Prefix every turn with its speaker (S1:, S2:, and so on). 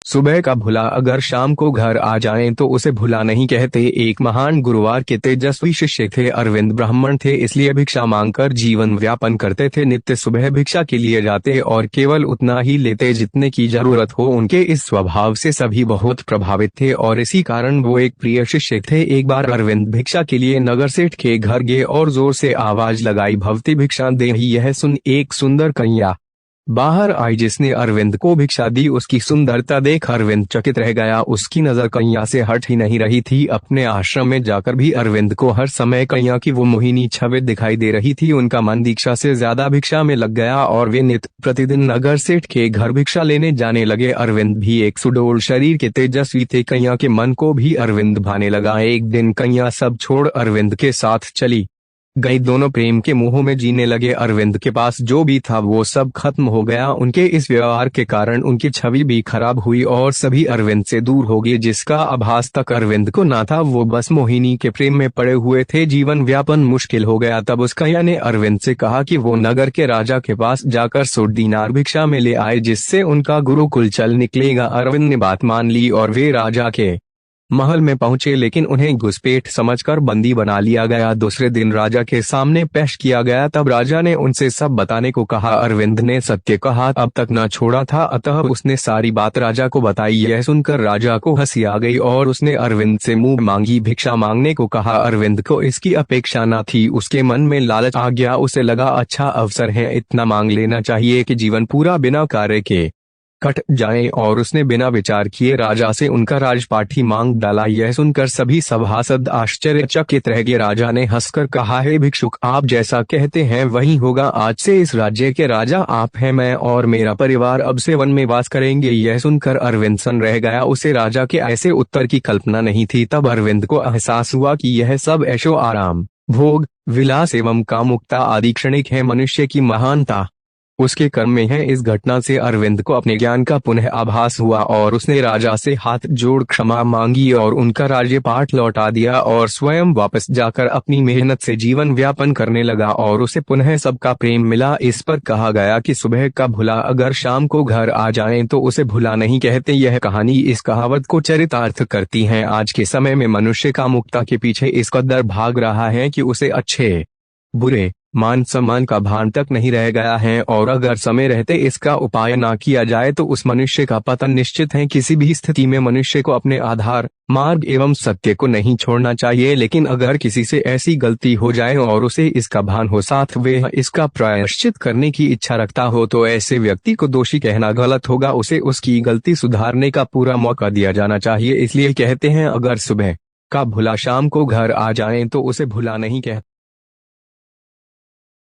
S1: सुबह का भुला अगर शाम को घर आ जाए तो उसे भुला नहीं कहते। एक महान गुरुवार के तेजस्वी शिष्य थे। अरविंद ब्राह्मण थे, इसलिए भिक्षा मांगकर जीवन व्यापन करते थे। नित्य सुबह भिक्षा के लिए जाते और केवल उतना ही लेते जितने की जरूरत हो। उनके इस स्वभाव से सभी बहुत प्रभावित थे और इसी कारण वो एक प्रिय शिष्य थे। एक बार अरविंद भिक्षा के लिए नगर सेठ के घर गए और जोर से आवाज लगाई, भवती भिक्षा दे। यह सुन एक सुंदर कन्या बाहर आई जिसने अरविंद को भिक्षा दी। उसकी सुंदरता देख अरविंद चकित रह गया। उसकी नजर कन्या से हट ही नहीं रही थी। अपने आश्रम में जाकर भी अरविंद को हर समय कन्या की वो मोहिनी छवि दिखाई दे रही थी। उनका मन दीक्षा से ज्यादा भिक्षा में लग गया और वे नित्य प्रतिदिन नगर सेठ के घर भिक्षा लेने जाने लगे। अरविंद भी एक सुडौल शरीर के तेजस्वी थे। कन्या के मन को भी अरविंद भाने लगा। एक दिन कन्या सब छोड़ अरविंद के साथ चली गई। दोनों प्रेम के मोह में जीने लगे। अरविंद के पास जो भी था वो सब खत्म हो गया। उनके इस व्यवहार के कारण उनकी छवि भी खराब हुई और सभी अरविंद से दूर हो गए। जिसका आभास तक अरविंद को ना था, वो बस मोहिनी के प्रेम में पड़े हुए थे। जीवन व्यापन मुश्किल हो गया। तब उस कन्या ने अरविंद से कहा कि वो नगर के राजा के पास जाकर 100 दीनार भिक्षा में ले आए, जिससे उनका गुरुकुल चल निकलेगा। अरविंद ने बात मान ली और वे राजा के महल में पहुंचे, लेकिन उन्हें घुसपैठ समझकर बंदी बना लिया गया। दूसरे दिन राजा के सामने पेश किया गया। तब राजा ने उनसे सब बताने को कहा। अरविंद ने सत्य कहा, अब तक न छोड़ा था, अतः उसने सारी बात राजा को बताई। यह सुनकर राजा को हंसी आ गई और उसने अरविंद से मुंह मांगी भिक्षा मांगने को कहा। अरविंद को इसकी अपेक्षा न थी। उसके मन में लालच आ गया। उसे लगा अच्छा अवसर है, इतना मांग लेना चाहिए कि जीवन पूरा बिना कार्य के कट जाए, और उसने बिना विचार किए राजा से उनका राजपाट ही मांग डाला। यह सुनकर सभी सभासद आश्चर्यचकित रह गए। राजा ने हंसकर कहा, हे भिक्षुक, आप जैसा कहते हैं वही होगा। आज से इस राज्य के राजा आप हैं। मैं और मेरा परिवार अब से वन में वास करेंगे। यह सुनकर अरविंद सन रह गया। उसे राजा के ऐसे उत्तर की कल्पना नहीं थी। तब अरविंद को एहसास हुआ कि यह सब ऐशो आराम, भोग विलास एवं कामुकता आदि क्षणिक है, मनुष्य की महानता उसके कर्म में है। इस घटना से अरविंद को अपने ज्ञान का पुनः आभास हुआ और उसने राजा से हाथ जोड़ क्षमा मांगी और उनका राज्यपाट लौटा दिया और स्वयं वापस जाकर अपनी मेहनत से जीवन व्यापन करने लगा और उसे पुनः सबका प्रेम मिला। इस पर कहा गया कि सुबह का भुला अगर शाम को घर आ जाए तो उसे भुला नहीं कहते। यह कहानी इस कहावत को चरितार्थ करती है। आज के समय में मनुष्य कामुकता के पीछे इस कदर भाग रहा है कि उसे अच्छे बुरे मान सम्मान का भान तक नहीं रह गया है, और अगर समय रहते इसका उपाय ना किया जाए तो उस मनुष्य का पतन निश्चित है। किसी भी स्थिति में मनुष्य को अपने आधार मार्ग एवं सत्य को नहीं छोड़ना चाहिए, लेकिन अगर किसी से ऐसी गलती हो जाए और उसे इसका भान हो, साथ वे इसका प्रायश्चित करने की इच्छा रखता हो, तो ऐसे व्यक्ति को दोषी कहना गलत होगा। उसे उसकी गलती सुधारने का पूरा मौका दिया जाना चाहिए। इसलिए कहते हैं, अगर सुबह का भुला शाम को घर आ जाए तो उसे भुला नहीं कहते।